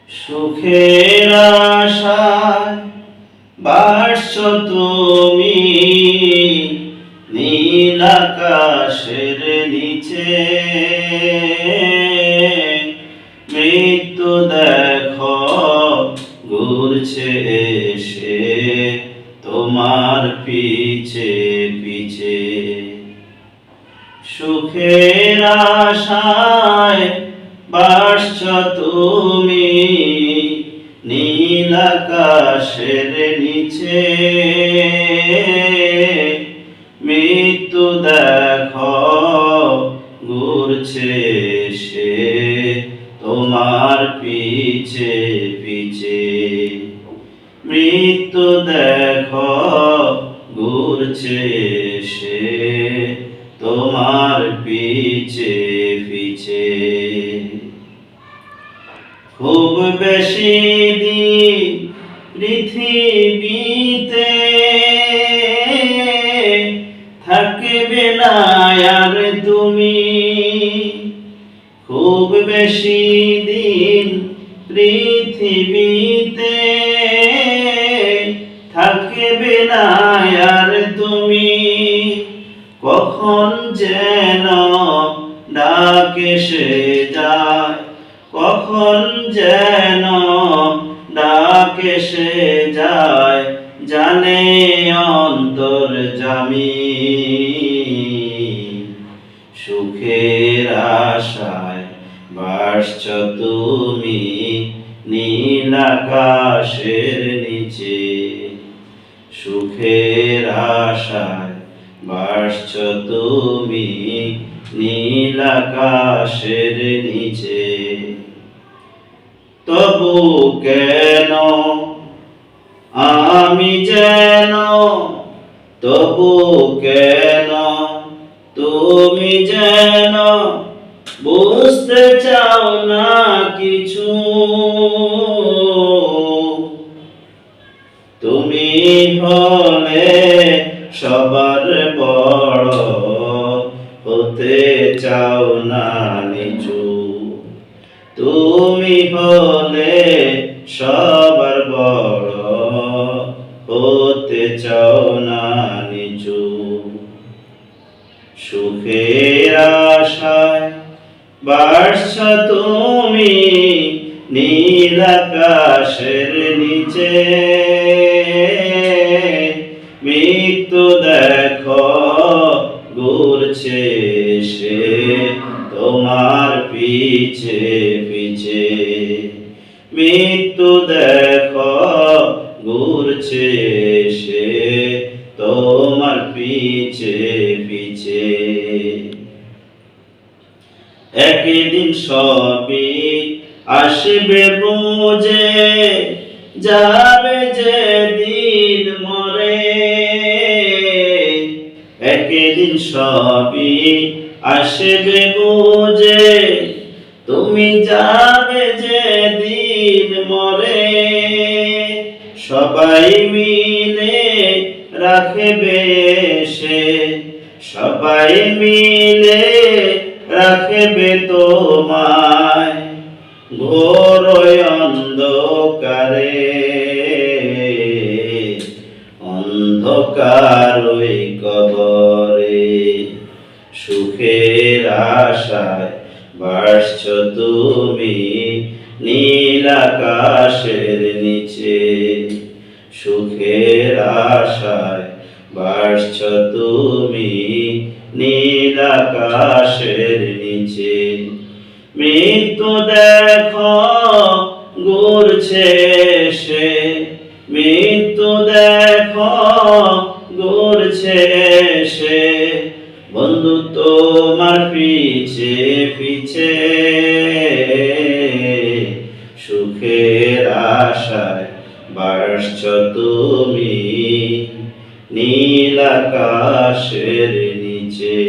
সুখের আশায় বাসছো তুমি নীল আকাশের নিচে, মৃত্যু দেখো ঘুরছে এসে তোমার পিছে পিছে। সুখের আশায় বাসছো তুমি নীল আকাশের নিচে, মৃত্যু দেখো ঘুরছে সে তোমার পিছে পিছে। মৃত্যু দেখো ঘুরছে সে তোমার পিছে পিছে। খুব বেশি দিন পৃথিবীতে থাকবে না আর তুমি, খুব বেশি দিন পৃথিবীতে থাকবে না আর তুমি। কখন যেন ডাক এসে যায়, কখন যেন ডাক এসে যায়, জানে অন্তর্যামী। সুখের আশায় বাসছো তুমি নীল আকাশের নিচে, সুখের আশায় বাসছো তুমি নীল আকাশের নিচে। তবু কেন আমি যেন, তবু কেন তুমি যেন বুঝতে চাও না কিছু। তুমি হলে সবার বড়, হতে চাও না নিচু। তুমি হলে সবার বড়, হতে চাও না নিচু। সুখের আশায় বাসছো তুমি নীল আকাশের নিচে, মৃত্যু দেখো ঘুরছে সে তোমার পিছে পিছে। মৃত্যু দেখো ঘুরছে সে তোমার পিছে পিছে। একদিন সবই আসবে বুঝে, যাবে যেদিন মরে। একদিন সবই আসবে বুঝে, তুমি যাবে যেদিন মরে। সবাই মিলে রাখবে সে, সবাই মিলে রাখবে তোমায় ঘোর অন্ধকারে, অন্ধকার ওই কবরে। সুখের আশায় বাসছো তুমি নীল আকাশের নিচে, সুখের আশায় বাসছো তুমি নীল আকাশের নিচে। মৃত্যু দেখো ঘুরছে সে, মৃত্যু দেখো ঘুরছে সে বন্ধু তোমার পিছে পিছে। সুখের আশায় বাসছো তুমি নীল আকাশের নিচে।